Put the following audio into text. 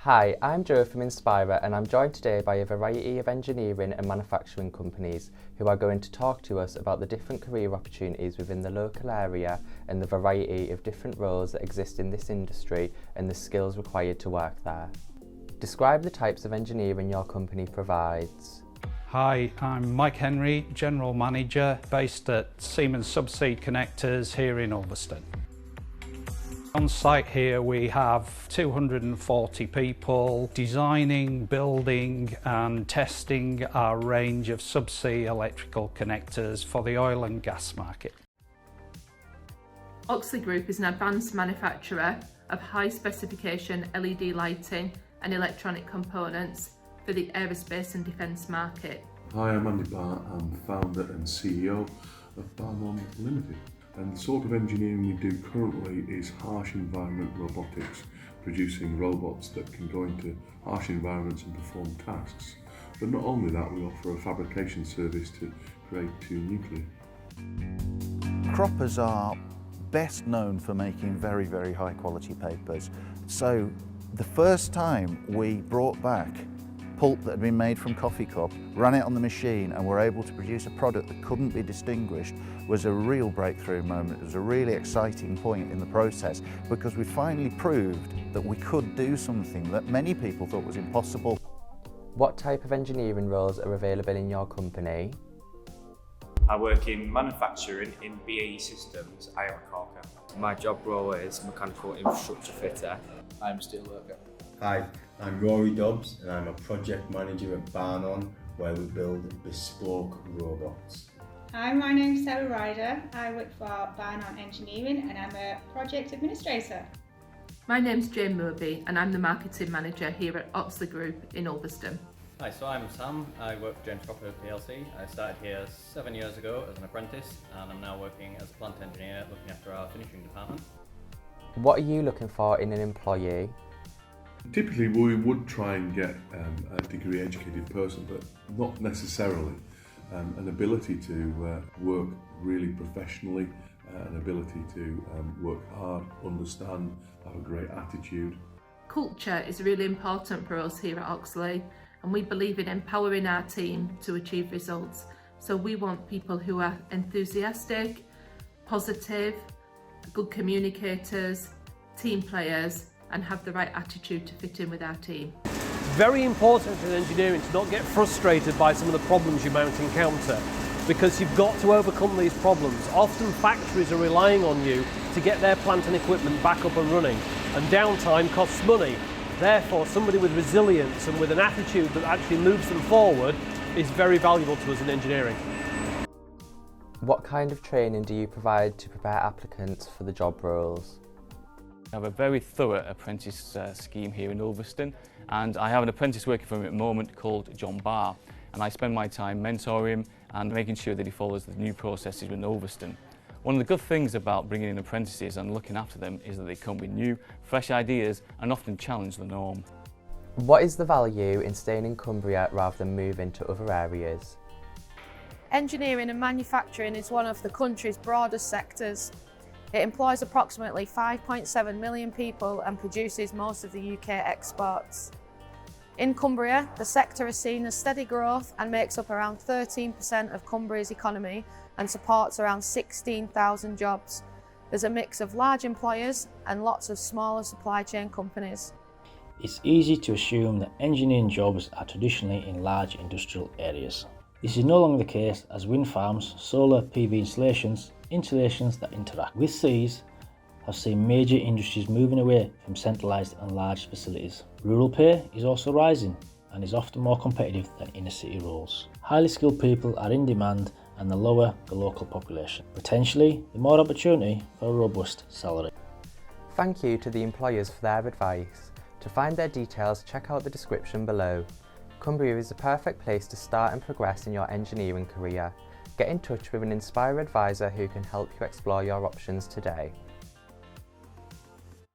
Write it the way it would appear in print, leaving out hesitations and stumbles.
Hi, I'm Joe from Inspira and I'm joined today by a variety of engineering and manufacturing companies who are going to talk to us about the different career opportunities within the local area and the variety of different roles that exist in this industry and the skills required to work there. Describe the types of engineering your company provides. Hi, I'm Mike Henry, General Manager based at Siemens Subsea Connectors here in Ulverston. On site here we have 240 people designing, building and testing our range of subsea electrical connectors for the oil and gas market. Oxley Group is an advanced manufacturer of high specification LED lighting and electronic components for the aerospace and defence market. Hi, I'm Andy Barr. I'm founder and CEO of Barrnon Limited. And the sort of engineering we do currently is harsh environment robotics, producing robots that can go into harsh environments and perform tasks. But not only that, we offer a fabrication service to grade 2 nuclear. Croppers are best known for making very, very high quality papers. So the first time we brought back pulp that had been made from coffee cup, ran it on the machine and were able to produce a product that couldn't be distinguished was a real breakthrough moment. It was a really exciting point in the process because we finally proved that we could do something that many people thought was impossible. What type of engineering roles are available in your company? I work in manufacturing in BAE Systems. I am a caulker. My job role is mechanical infrastructure fitter. I'm a steelworker. Hi, I'm Rory Dobbs and I'm a project manager at Barrnon, where we build bespoke robots. Hi, my name's Sarah Ryder. I work for Barrnon Engineering and I'm a project administrator. My name's Jane Moby and I'm the marketing manager here at Oxley Group in Ulverston. Hi, so I'm Sam. I work for James Cropper PLC. I started here 7 years ago as an apprentice and I'm now working as a plant engineer looking after our finishing department. What are you looking for in an employee? Typically we would try and get a degree educated person, but not necessarily. An ability to work really professionally, an ability to work hard, understand, have a great attitude. Culture is really important for us here at Oxley and we believe in empowering our team to achieve results. So we want people who are enthusiastic, positive, good communicators, team players and have the right attitude to fit in with our team. Very important in engineering to not get frustrated by some of the problems you might encounter, because you've got to overcome these problems. Often factories are relying on you to get their plant and equipment back up and running, and downtime costs money. Therefore, somebody with resilience and with an attitude that actually moves them forward is very valuable to us in engineering. What kind of training do you provide to prepare applicants for the job roles? I have a very thorough apprentice scheme here in Ulverston, and I have an apprentice working for me at the moment called John Barr, and I spend my time mentoring him and making sure that he follows the new processes in Ulverston. One of the good things about bringing in apprentices and looking after them is that they come with new, fresh ideas and often challenge the norm. What is the value in staying in Cumbria rather than moving to other areas? Engineering and manufacturing is one of the country's broadest sectors. It employs approximately 5.7 million people and produces most of the UK exports. In Cumbria, the sector has seen a steady growth and makes up around 13% of Cumbria's economy and supports around 16,000 jobs. There's a mix of large employers and lots of smaller supply chain companies. It's easy to assume that engineering jobs are traditionally in large industrial areas. This is no longer the case, as wind farms, solar PV installations that interact with these have seen major industries moving away from centralised and large facilities. Rural pay is also rising and is often more competitive than inner city roles. Highly skilled people are in demand and the lower the local population. Potentially, the more opportunity for a robust salary. Thank you to the employers for their advice. To find their details, check out the description below. Cumbria is the perfect place to start and progress in your engineering career. Get in touch with an Inspira advisor who can help you explore your options today.